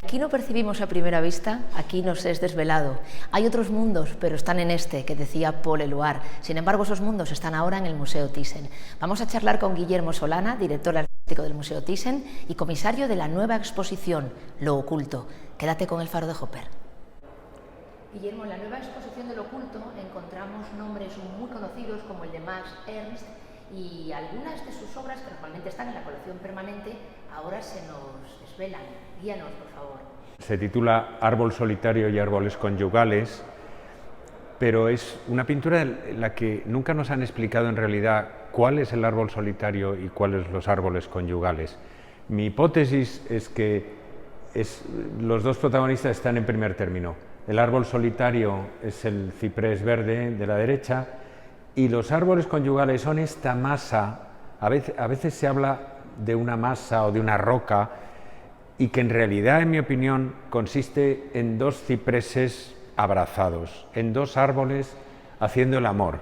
Aquí no percibimos a primera vista, aquí nos es desvelado. Hay otros mundos, pero están en este, que decía Paul Eluard. Sin embargo, esos mundos están ahora en el Museo Thyssen. Vamos a charlar con Guillermo Solana, director artístico del Museo Thyssen y comisario de la nueva exposición, Lo Oculto. Quédate con el faro de Hopper. Guillermo, en la nueva exposición de Lo Oculto encontramos nombres muy conocidos como el de Max Ernst, y algunas de sus obras, que normalmente están en la colección permanente, ahora se nos desvelan. Guíanos, por favor. Se titula Árbol solitario y árboles conyugales, pero es una pintura en la que nunca nos han explicado en realidad cuál es el árbol solitario y cuáles los árboles conyugales. Mi hipótesis es que los dos protagonistas están en primer término. El árbol solitario es el ciprés verde de la derecha, y los árboles conyugales son esta masa. A veces se habla de una masa o de una roca, y que en realidad, en mi opinión, consiste en dos cipreses abrazados, en dos árboles haciendo el amor,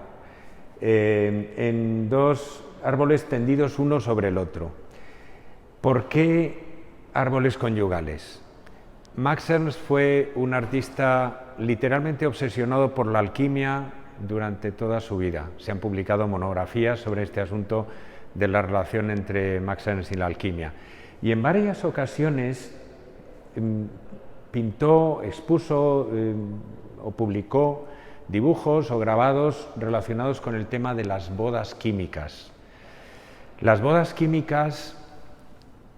en dos árboles tendidos uno sobre el otro. ¿Por qué árboles conyugales? Max Ernst fue un artista literalmente obsesionado por la alquimia durante toda su vida. Se han publicado monografías sobre este asunto de la relación entre Max Ernst y la alquimia. Y en varias ocasiones pintó, expuso o publicó dibujos o grabados relacionados con el tema de las bodas químicas. Las bodas químicas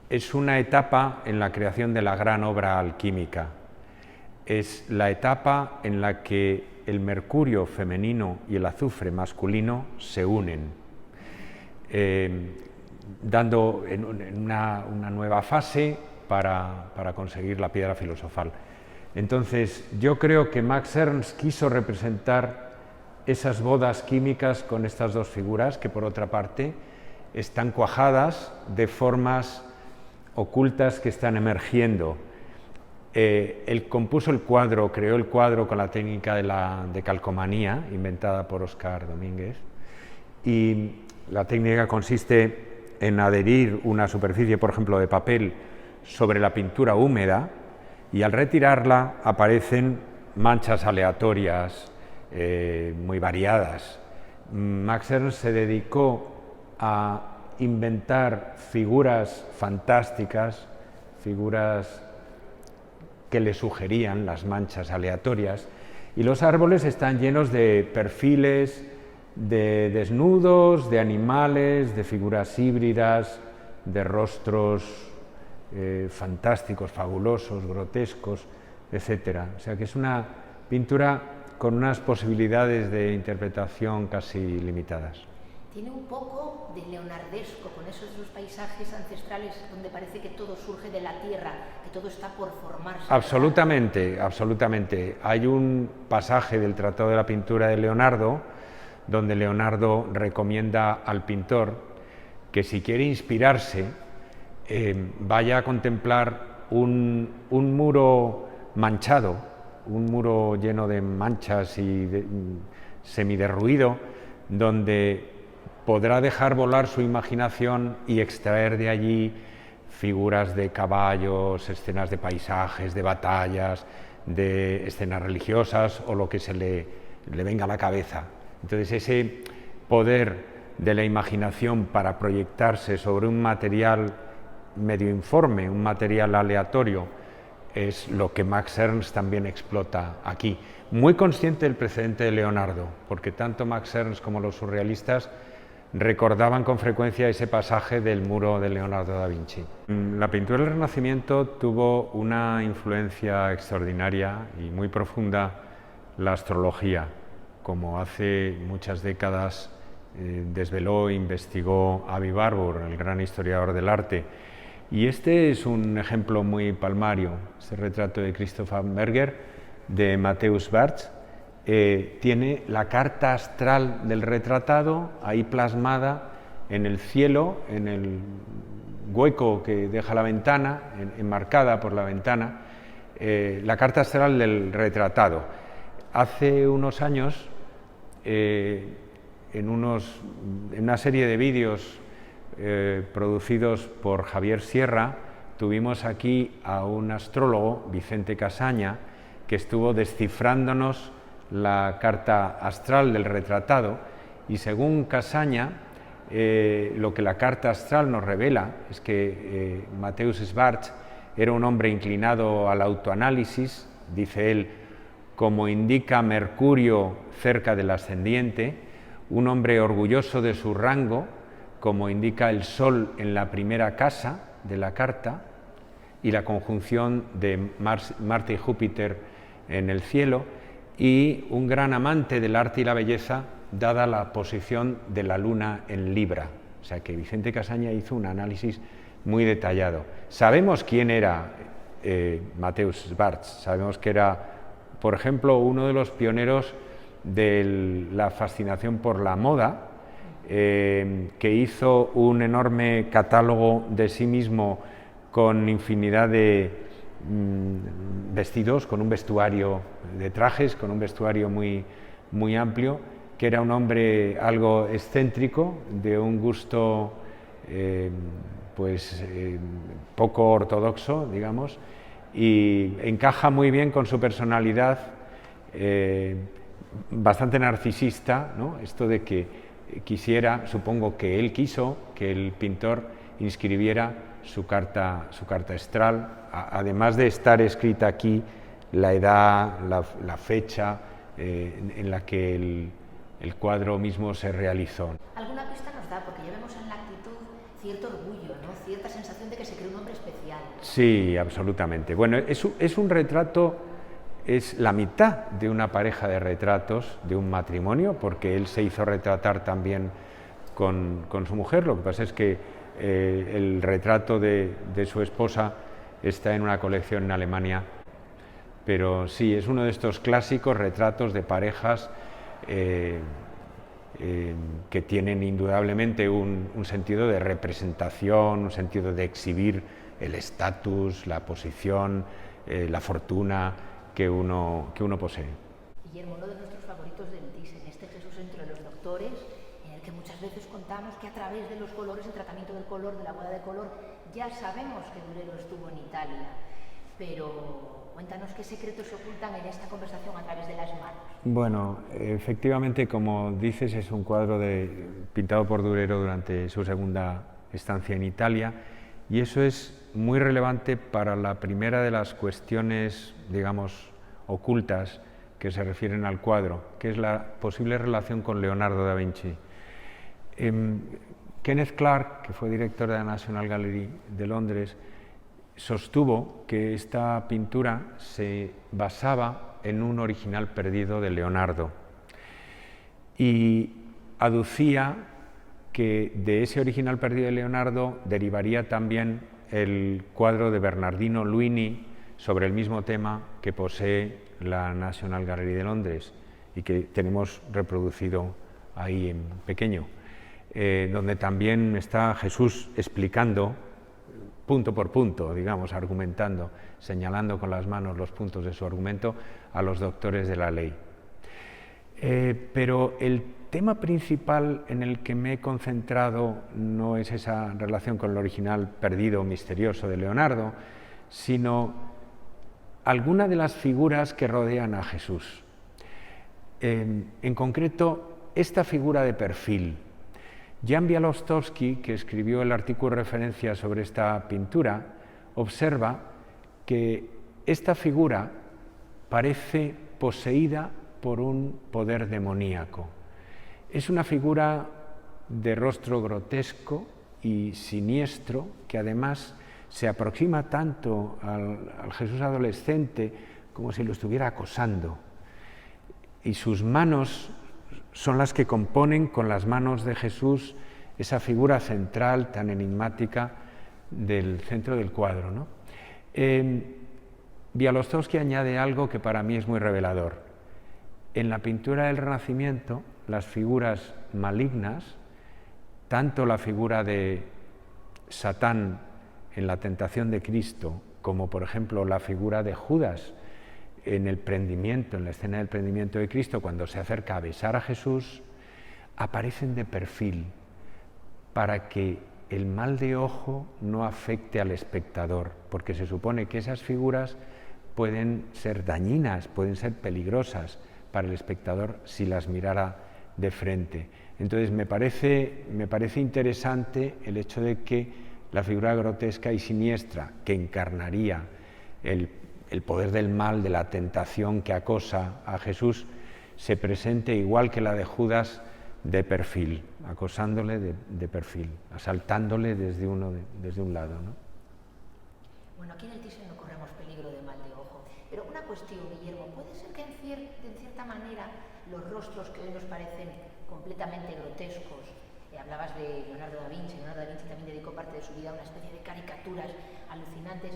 es una etapa en la creación de la gran obra alquímica. Es la etapa en la que el mercurio femenino y el azufre masculino se unen, dando una nueva fase para conseguir la piedra filosofal. Entonces, yo creo que Max Ernst quiso representar esas bodas químicas con estas dos figuras, que por otra parte están cuajadas de formas ocultas que están emergiendo. Él compuso el cuadro, creó el cuadro con la técnica de calcomanía, inventada por Oscar Domínguez, y la técnica consiste en adherir una superficie, por ejemplo, de papel sobre la pintura húmeda, y al retirarla aparecen manchas aleatorias muy variadas. Max Ernst se dedicó a inventar figuras fantásticas, figuras que le sugerían las manchas aleatorias, y los árboles están llenos de perfiles, de desnudos, de animales, de figuras híbridas, de rostros fantásticos, fabulosos, grotescos, etc. O sea que es una pintura con unas posibilidades de interpretación casi limitadas. Tiene un poco de leonardesco, con esos paisajes ancestrales donde parece que todo surge de la tierra, que todo está por formarse. Absolutamente, absolutamente. Hay un pasaje del Tratado de la Pintura de Leonardo, donde Leonardo recomienda al pintor que, si quiere inspirarse, vaya a contemplar un muro manchado, un muro lleno de manchas y semiderruido, donde podrá dejar volar su imaginación y extraer de allí figuras de caballos, escenas de paisajes, de batallas, de escenas religiosas o lo que se le venga a la cabeza. Entonces, ese poder de la imaginación para proyectarse sobre un material medio informe, un material aleatorio, es lo que Max Ernst también explota aquí. Muy consciente del precedente de Leonardo, porque tanto Max Ernst como los surrealistas recordaban con frecuencia ese pasaje del muro de Leonardo da Vinci. La pintura del Renacimiento tuvo una influencia extraordinaria y muy profunda la astrología, como hace muchas décadas desveló e investigó Avi Warburg, el gran historiador del arte. Y este es un ejemplo muy palmario, este retrato de Christoph Berger, de Matthäus Bartsch. Tiene la carta astral del retratado ahí plasmada en el cielo, en el hueco que deja la ventana, enmarcada por la ventana, la carta astral del retratado. Hace unos años, en una serie de vídeos producidos por Javier Sierra, tuvimos aquí a un astrólogo, Vicente Casaña, que estuvo descifrándonos la carta astral del retratado, y según Casaña, lo que la carta astral nos revela es que Mateusz Schwarz era un hombre inclinado al autoanálisis, dice él, como indica Mercurio cerca del ascendiente, un hombre orgulloso de su rango, como indica el Sol en la primera casa de la carta, y la conjunción de Marte y Júpiter en el cielo, y un gran amante del arte y la belleza, dada la posición de la Luna en Libra. O sea que Vicente Casaña hizo un análisis muy detallado. Sabemos quién era Mateusz Schwarz, sabemos que era, por ejemplo, uno de los pioneros de la fascinación por la moda, que hizo un enorme catálogo de sí mismo con infinidad de vestidos, con un vestuario de trajes, con un vestuario muy amplio, que era un hombre algo excéntrico, de un gusto poco ortodoxo, digamos, y encaja muy bien con su personalidad bastante narcisista, ¿no? Esto de que quisiera, supongo que él quiso, que el pintor inscribiera su carta astral, además de estar escrita aquí la edad, la fecha en la que el cuadro mismo se realizó. ¿Alguna pista nos da? Porque ya vemos en la actitud cierto orgullo, ¿no? Cierta sensación de que se cree un hombre especial. Sí, absolutamente. Bueno, es un retrato, es la mitad de una pareja de retratos de un matrimonio, porque él se hizo retratar también con su mujer. Lo que pasa es que el retrato de su esposa está en una colección en Alemania, pero sí, es uno de estos clásicos retratos de parejas que tienen indudablemente un sentido de representación, un sentido de exhibir el estatus, la posición, la fortuna que uno posee. Guillermo, uno de nuestros favoritos del Thyssen, este Jesús entre los doctores, en el que muchas veces contamos que a través de los colores, el tratamiento del color, de la boda de color, ya sabemos que Durero estuvo en Italia, pero cuéntanos qué secretos se ocultan en esta conversación a través de las manos. Bueno, efectivamente, como dices, es un cuadro pintado por Durero durante su segunda estancia en Italia, y eso es muy relevante para la primera de las cuestiones, digamos, ocultas que se refieren al cuadro, que es la posible relación con Leonardo da Vinci. Kenneth Clark, que fue director de la National Gallery de Londres, sostuvo que esta pintura se basaba en un original perdido de Leonardo y aducía que de ese original perdido de Leonardo derivaría también el cuadro de Bernardino Luini sobre el mismo tema que posee la National Gallery de Londres y que tenemos reproducido ahí en pequeño, donde también está Jesús explicando punto por punto, digamos, argumentando, señalando con las manos los puntos de su argumento a los doctores de la ley. Pero el tema principal en el que me he concentrado no es esa relación con el original perdido, misterioso de Leonardo, sino alguna de las figuras que rodean a Jesús. En concreto, esta figura de perfil. Jan Bialostowski, que escribió el artículo de referencia sobre esta pintura, observa que esta figura parece poseída por un poder demoníaco. Es una figura de rostro grotesco y siniestro que además se aproxima tanto al Jesús adolescente como si lo estuviera acosando. Y sus manos son las que componen con las manos de Jesús esa figura central tan enigmática del centro del cuadro, ¿no? Bialostowski añade algo que para mí es muy revelador. En la pintura del Renacimiento, las figuras malignas, tanto la figura de Satán en la tentación de Cristo, como por ejemplo la figura de Judas en el prendimiento, en la escena del prendimiento de Cristo, cuando se acerca a besar a Jesús, aparecen de perfil para que el mal de ojo no afecte al espectador, porque se supone que esas figuras pueden ser dañinas, pueden ser peligrosas para el espectador si las mirara de frente. Entonces me parece interesante el hecho de que la figura grotesca y siniestra que encarnaría el poder del mal, de la tentación que acosa a Jesús, se presente igual que la de Judas, de perfil, acosándole de perfil, asaltándole desde un lado, ¿no? Bueno, aquí en el Thyssen no corremos peligro de mal de ojo, pero una cuestión, Guillermo, ¿puede ser que en cierta manera los rostros que hoy nos parecen completamente grotescos, hablabas de Leonardo da Vinci también dedicó parte de su vida a una especie de caricaturas alucinantes,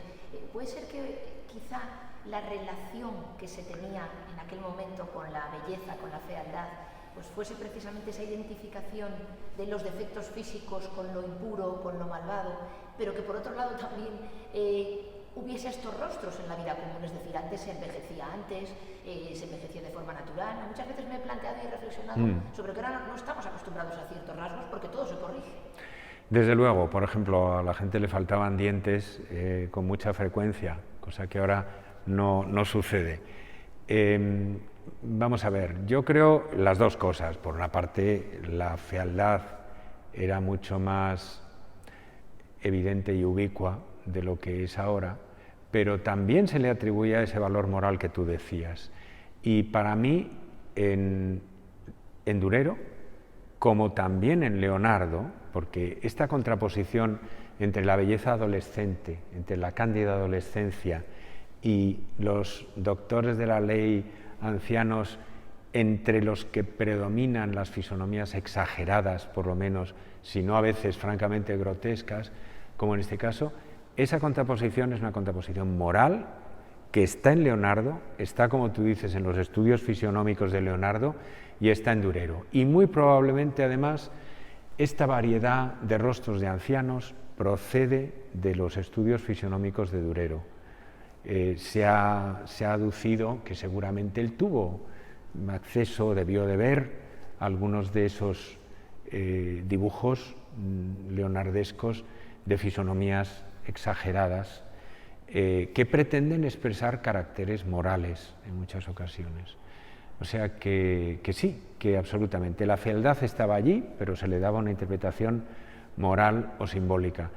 puede ser que quizá la relación que se tenía en aquel momento con la belleza, con la fealdad, pues fuese precisamente esa identificación de los defectos físicos con lo impuro, con lo malvado, pero que por otro lado también hubiese estos rostros en la vida común, es decir, antes se envejecía se envejecía de forma natural. Muchas veces me he planteado y he reflexionado sobre que ahora no estamos acostumbrados a ciertos rasgos porque todo se corrige. Desde luego, por ejemplo, a la gente le faltaban dientes con mucha frecuencia, cosa que ahora no sucede. Vamos a ver, yo creo las dos cosas. Por una parte, la fealdad era mucho más evidente y ubicua de lo que es ahora, pero también se le atribuía ese valor moral que tú decías. Y para mí, en Durero, como también en Leonardo, porque esta contraposición entre la belleza adolescente, entre la cándida adolescencia y los doctores de la ley ancianos, entre los que predominan las fisonomías exageradas, por lo menos, si no a veces francamente grotescas, como en este caso, esa contraposición es una contraposición moral que está en Leonardo, está, como tú dices, en los estudios fisionómicos de Leonardo y está en Durero. Y muy probablemente, además, esta variedad de rostros de ancianos procede de los estudios fisionómicos de Durero. Se ha aducido que seguramente él tuvo acceso, debió de ver algunos de esos dibujos leonardescos de fisonomías exageradas que pretenden expresar caracteres morales en muchas ocasiones. O sea que sí, que absolutamente. La fealdad estaba allí, pero se le daba una interpretación moral o simbólica.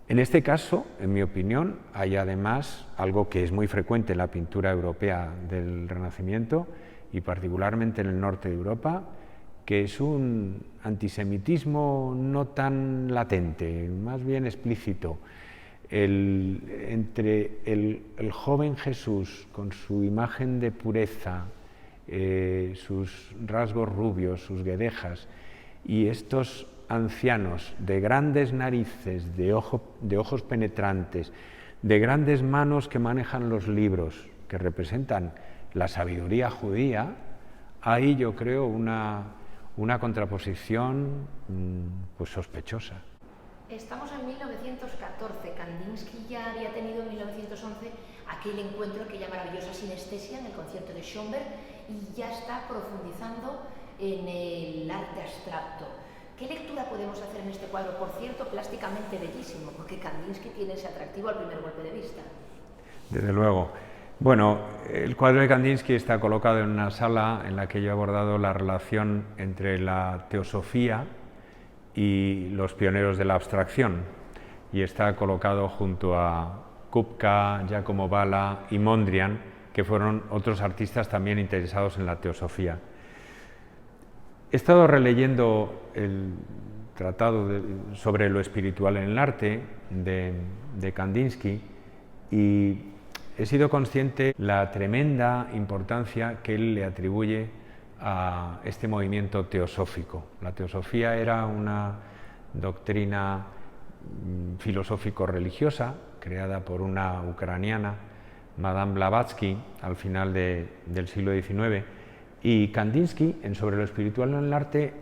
En este caso, en mi opinión, hay además algo que es muy frecuente en la pintura europea del Renacimiento y particularmente en el norte de Europa, que es un antisemitismo no tan latente, más bien explícito. Entre el joven Jesús con su imagen de pureza, sus rasgos rubios, sus guedejas, y estos ancianos de grandes narices, de ojos penetrantes, de grandes manos que manejan los libros, que representan la sabiduría judía, hay, yo creo, una contraposición pues sospechosa. Estamos en 1914, Kandinsky ya había tenido en 1911 aquel encuentro, aquella maravillosa sinestesia en el concierto de Schönberg, y ya está profundizando en el arte abstracto. ¿Qué lectura podemos hacer en este cuadro? Por cierto, plásticamente bellísimo, porque Kandinsky tiene ese atractivo al primer golpe de vista. Desde luego. Bueno, el cuadro de Kandinsky está colocado en una sala en la que yo he abordado la relación entre la teosofía y los pioneros de la abstracción, y está colocado junto a Kupka, Giacomo Balla y Mondrian, que fueron otros artistas también interesados en la teosofía. He estado releyendo el tratado sobre lo espiritual en el arte de Kandinsky y he sido consciente de la tremenda importancia que él le atribuye a este movimiento teosófico. La teosofía era una doctrina filosófico-religiosa creada por una ucraniana, Madame Blavatsky, al final del siglo XIX, y Kandinsky, en Sobre lo espiritual en el arte,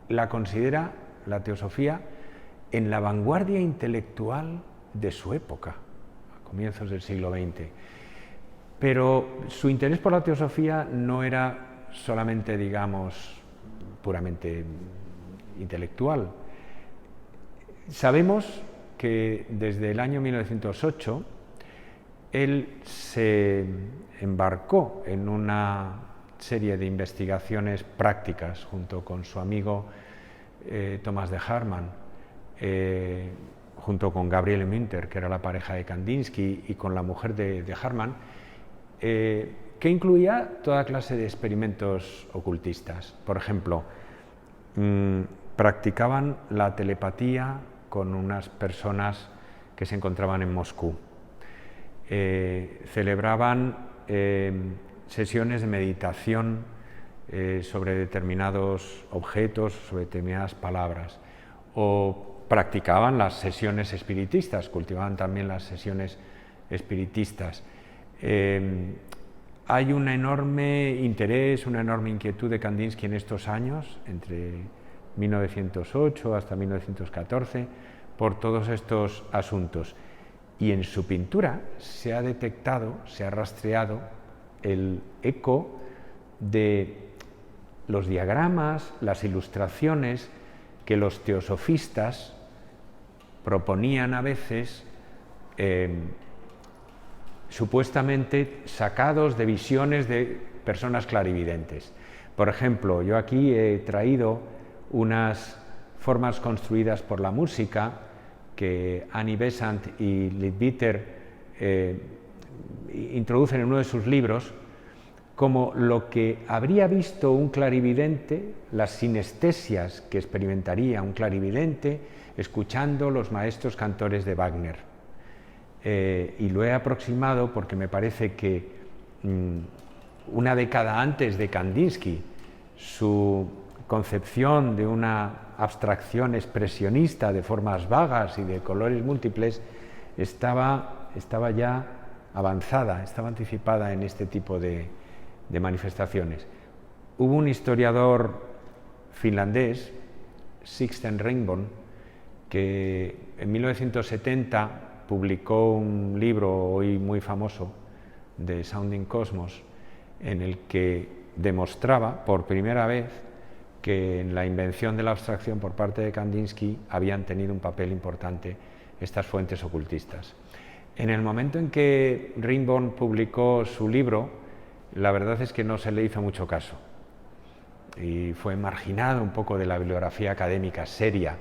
la considera, la teosofía, en la vanguardia intelectual de su época, a comienzos del siglo XX. Pero su interés por la teosofía no era solamente, digamos, puramente intelectual. Sabemos que desde el año 1908 él se embarcó en una serie de investigaciones prácticas junto con su amigo Thomas de Harman, junto con Gabriele Münter, que era la pareja de Kandinsky, y con la mujer de Harman, que incluía toda clase de experimentos ocultistas. Por ejemplo, practicaban la telepatía con unas personas que se encontraban en Moscú. Celebraban sesiones de meditación sobre determinados objetos, sobre determinadas palabras, o practicaban las sesiones espiritistas, cultivaban también las sesiones espiritistas. Hay un enorme interés, una enorme inquietud de Kandinsky en estos años, entre 1908 hasta 1914, por todos estos asuntos. Y en su pintura se ha detectado, se ha rastreado el eco de los diagramas, las ilustraciones que los teosofistas proponían a veces, supuestamente sacados de visiones de personas clarividentes. Por ejemplo, yo aquí he traído unas formas construidas por la música que Annie Besant y Leadbeater introducen en uno de sus libros, como lo que habría visto un clarividente, las sinestesias que experimentaría un clarividente escuchando los maestros cantores de Wagner. Y lo he aproximado porque me parece que una década antes de Kandinsky, su concepción de una abstracción expresionista de formas vagas y de colores múltiples estaba ya avanzada, estaba anticipada en este tipo de manifestaciones. Hubo un historiador finlandés, Sixten Ringborn, que en 1970 publicó un libro hoy muy famoso, de Sounding Cosmos, en el que demostraba por primera vez que en la invención de la abstracción por parte de Kandinsky habían tenido un papel importante estas fuentes ocultistas. En el momento en que Ringborn publicó su libro, la verdad es que no se le hizo mucho caso y fue marginado un poco de la bibliografía académica seria.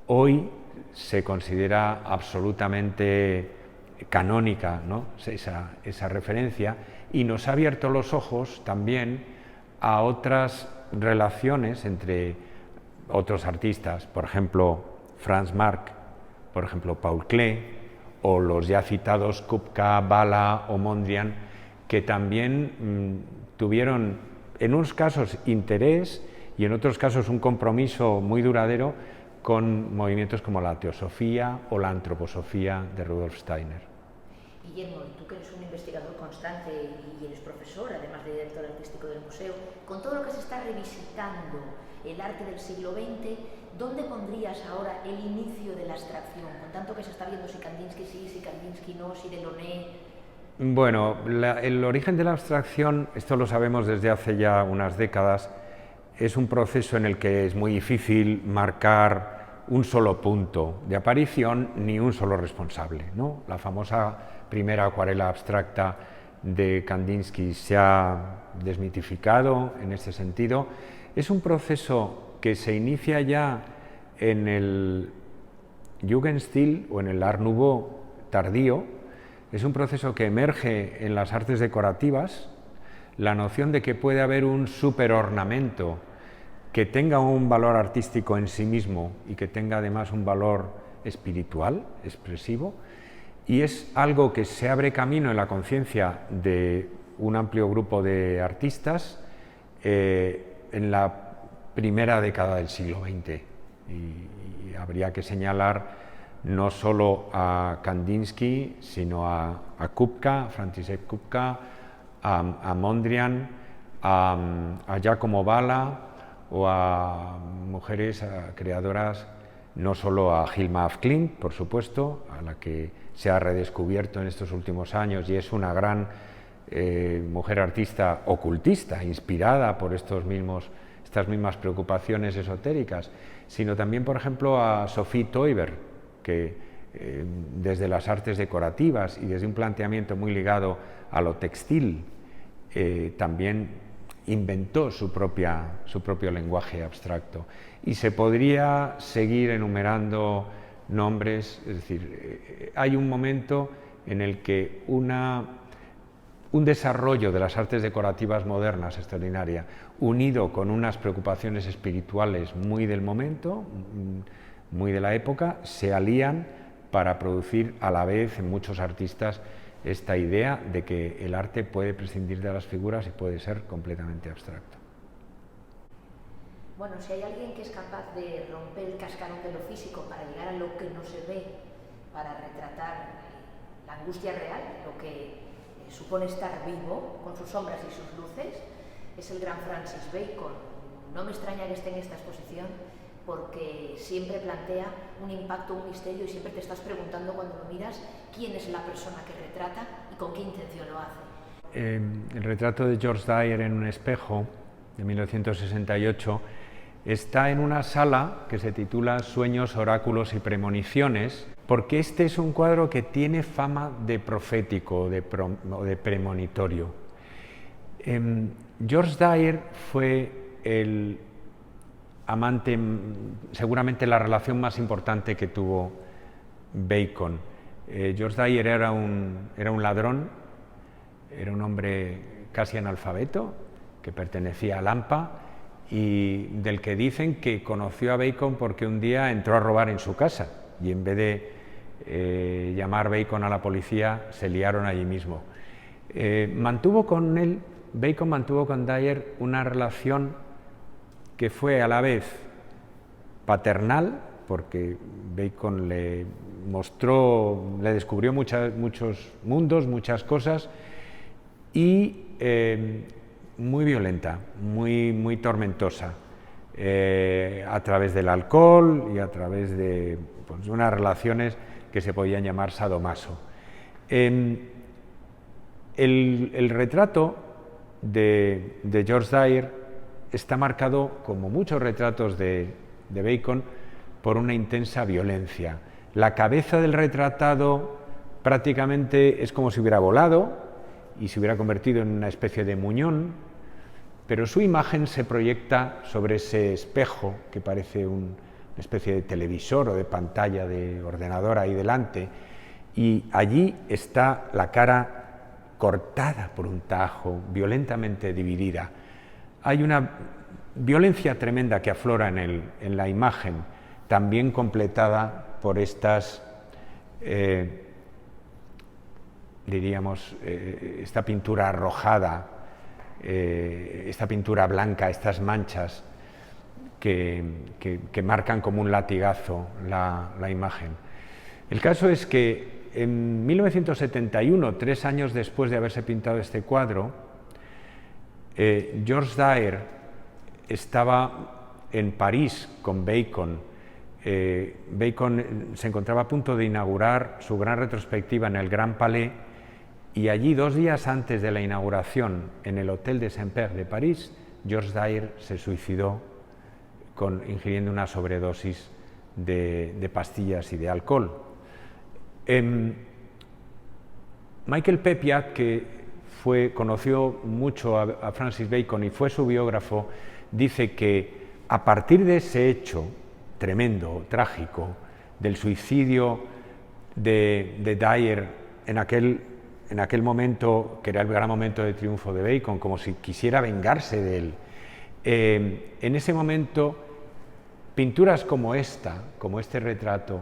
Hoy se considera absolutamente canónica, ¿no?, esa referencia, y nos ha abierto los ojos también a otras relaciones entre otros artistas, por ejemplo Franz Marc, por ejemplo Paul Klee, o los ya citados Kupka, Bala o Mondrian, que también tuvieron en unos casos interés y en otros casos un compromiso muy duradero con movimientos como la teosofía o la antroposofía de Rudolf Steiner. Guillermo, tú que eres un investigador constante y eres profesor, además de director artístico del museo, con todo lo que se está revisitando el arte del siglo XX, ¿dónde pondrías ahora el inicio de la abstracción? Con tanto que se está viendo si Kandinsky sí, si Kandinsky no, si Delaunay. Bueno, el origen de la abstracción, esto lo sabemos desde hace ya unas décadas, es un proceso en el que es muy difícil marcar un solo punto de aparición ni un solo responsable, ¿no? La famosa primera acuarela abstracta de Kandinsky se ha desmitificado en este sentido. Es un proceso que se inicia ya en el Jugendstil o en el Art Nouveau tardío. Es un proceso que emerge en las artes decorativas, la noción de que puede haber un superornamento que tenga un valor artístico en sí mismo y que tenga además un valor espiritual, expresivo, y es algo que se abre camino en la conciencia de un amplio grupo de artistas en la primera década del siglo XX. Y habría que señalar no solo a Kandinsky, sino a Kupka, František Kupka, a Mondrian, a Giacomo Balla o a mujeres, a creadoras, no solo a Hilma af Klint, por supuesto, a la que se ha redescubierto en estos últimos años y es una gran mujer artista ocultista, inspirada por estas estas mismas preocupaciones esotéricas, sino también, por ejemplo, a Sophie Teuber, que desde las artes decorativas y desde un planteamiento muy ligado a lo textil, también inventó su propio lenguaje abstracto. Y se podría seguir enumerando nombres, es decir, hay un momento en el que un desarrollo de las artes decorativas modernas extraordinaria, unido con unas preocupaciones espirituales muy del momento, muy de la época, se alían para producir a la vez en muchos artistas esta idea de que el arte puede prescindir de las figuras y puede ser completamente abstracto. Bueno, si hay alguien que es capaz de romper el cascarón de lo físico para llegar a lo que no se ve, para retratar la angustia real, lo que supone estar vivo, con sus sombras y sus luces, es el gran Francis Bacon. No me extraña que esté en esta exposición, porque siempre plantea un impacto, un misterio, y siempre te estás preguntando cuando lo miras quién es la persona que retrata y con qué intención lo hace. El retrato de George Dyer en un espejo, de 1968, está en una sala que se titula Sueños, Oráculos y Premoniciones, porque este es un cuadro que tiene fama de profético o de premonitorio. George Dyer fue el amante, seguramente la relación más importante que tuvo Bacon. George Dyer era un ladrón, era un hombre casi analfabeto, que pertenecía a Lampa, y del que dicen que conoció a Bacon porque un día entró a robar en su casa, y en vez de llamar Bacon a la policía, se liaron allí mismo. Bacon mantuvo con Dyer una relación que fue a la vez paternal, porque Bacon le descubrió muchos mundos, muchas cosas, y muy violenta, muy tormentosa, a través del alcohol y a través de unas relaciones que se podían llamar sadomaso. El retrato de George Dyer está marcado, como muchos retratos de Bacon, por una intensa violencia. La cabeza del retratado prácticamente es como si hubiera volado y se hubiera convertido en una especie de muñón, pero su imagen se proyecta sobre ese espejo que parece una especie de televisor o de pantalla de ordenador ahí delante, y allí está la cara cortada por un tajo, violentamente dividida. Hay una violencia tremenda que aflora en la imagen, también completada por estas, esta pintura arrojada, esta pintura blanca, estas manchas que marcan como un latigazo la imagen. El caso es que en 1971, 3 años después de haberse pintado este cuadro, George Dyer estaba en París con Bacon. Bacon se encontraba a punto de inaugurar su gran retrospectiva en el Grand Palais, y allí, 2 días antes de la inauguración, en el Hotel de Saint-Père de París, George Dyer se suicidó ingiriendo una sobredosis de pastillas y de alcohol. Michael Pepiat, que conoció mucho a Francis Bacon y fue su biógrafo, dice que a partir de ese hecho tremendo, trágico, del suicidio de Dyer en aquel momento, que era el gran momento de triunfo de Bacon, como si quisiera vengarse de él, en ese momento pinturas como este retrato,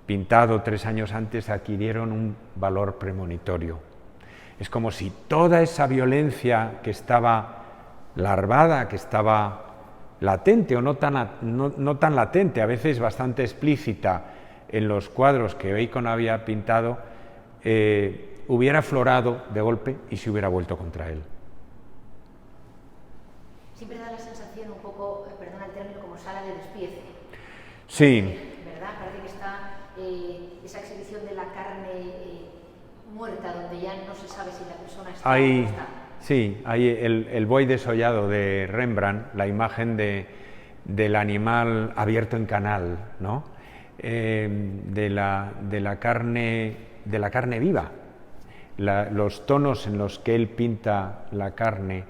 pintado 3 años antes, adquirieron un valor premonitorio. Es como si toda esa violencia que estaba larvada, que estaba latente o no tan latente, a veces bastante explícita en los cuadros que Bacon había pintado, hubiera aflorado de golpe y se hubiera vuelto contra él. Siempre da la sensación un poco, perdona el término, como sala de despiece. Sí. ¿Verdad? Parece que está esa exhibición de la carne muerta, donde ya no se sabe si la persona está o no está. Sí, hay el buey desollado de Rembrandt, la imagen del animal abierto en canal, ¿no? De la carne viva, los tonos en los que él pinta la carne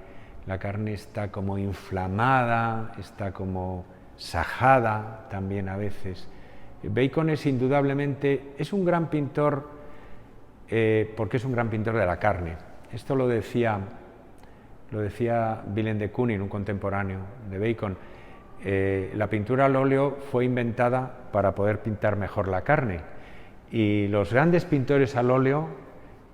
está como inflamada, está como sajada también a veces. Bacon es indudablemente, es un gran pintor porque es un gran pintor de la carne. Esto lo decía Willem de Kooning, un contemporáneo de Bacon. La pintura al óleo fue inventada para poder pintar mejor la carne, y los grandes pintores al óleo,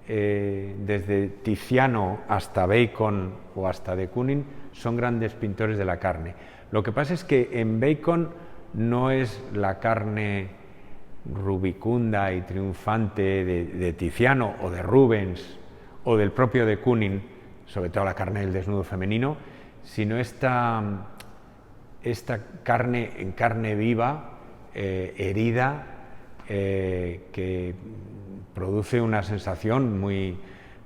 desde Tiziano hasta Bacon o hasta de Kooning, son grandes pintores de la carne. Lo que pasa es que en Bacon no es la carne rubicunda y triunfante de Tiziano o de Rubens o del propio de Kooning, sobre todo la carne del desnudo femenino, sino esta carne viva, herida, que produce una sensación muy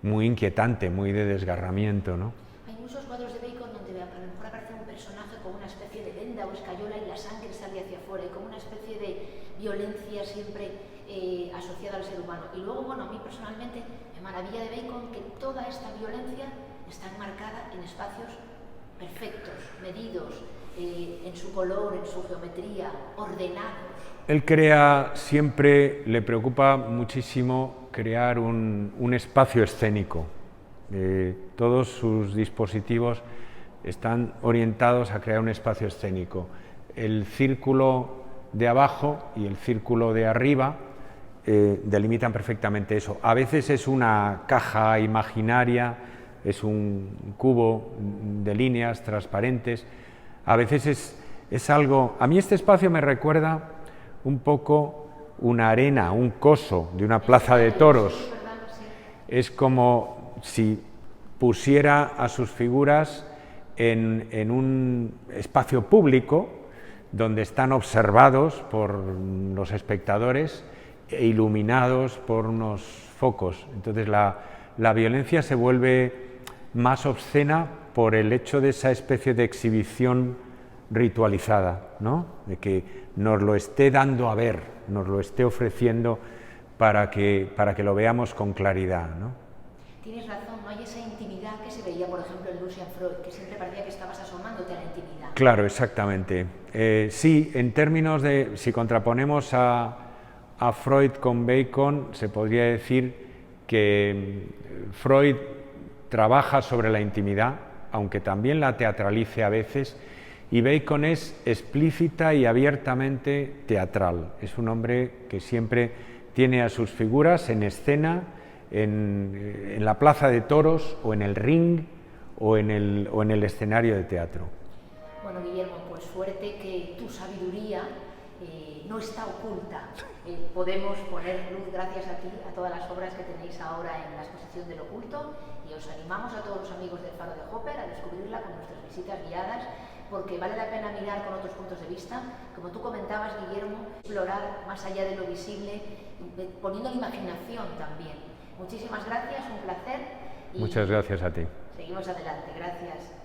inquietante, muy de desgarramiento, ¿no? Hay muchos cuadros de Bacon donde a lo mejor aparece un personaje con una especie de venda o escayola y la sangre sale hacia afuera, y como una especie de violencia siempre asociada al ser humano. Y luego, bueno, a mí personalmente me maravilla de Bacon que toda esta violencia está enmarcada en espacios perfectos, medidos, en su color, en su geometría, ordenados. Él crea, siempre le preocupa muchísimo crear un espacio escénico. Todos sus dispositivos están orientados a crear un espacio escénico. El círculo de abajo y el círculo de arriba delimitan perfectamente eso. A veces es una caja imaginaria, es un cubo de líneas transparentes, a veces es algo... A mí este espacio me recuerda un poco una arena, un coso de una plaza de toros. Es como si pusiera a sus figuras en un espacio público donde están observados por los espectadores e iluminados por unos focos. Entonces la violencia se vuelve más obscena por el hecho de esa especie de exhibición ritualizada, ¿no? De que nos lo esté dando a ver, nos lo esté ofreciendo para que lo veamos con claridad, ¿no? Tienes razón, no hay esa intimidad que se veía, por ejemplo, en Lucian Freud, que siempre parecía que estabas asomándote a la intimidad. Claro, exactamente. Sí, en términos de, si contraponemos a Freud con Bacon, se podría decir que Freud trabaja sobre la intimidad, aunque también la teatralice a veces, y Bacon es explícita y abiertamente teatral. Es un hombre que siempre tiene a sus figuras en escena, en la plaza de toros o en el ring o en el escenario de teatro. Bueno, Guillermo, pues suerte que tu sabiduría no está oculta. Podemos poner luz gracias a ti a todas las obras que tenéis ahora en la exposición del oculto, y os animamos a todos los amigos del Faro de Hopper a descubrirla con nuestras visitas guiadas, porque vale la pena mirar con otros puntos de vista, como tú comentabas, Guillermo, explorar más allá de lo visible, poniendo la imaginación también. Muchísimas gracias, un placer. Muchas gracias a ti. Seguimos adelante, gracias.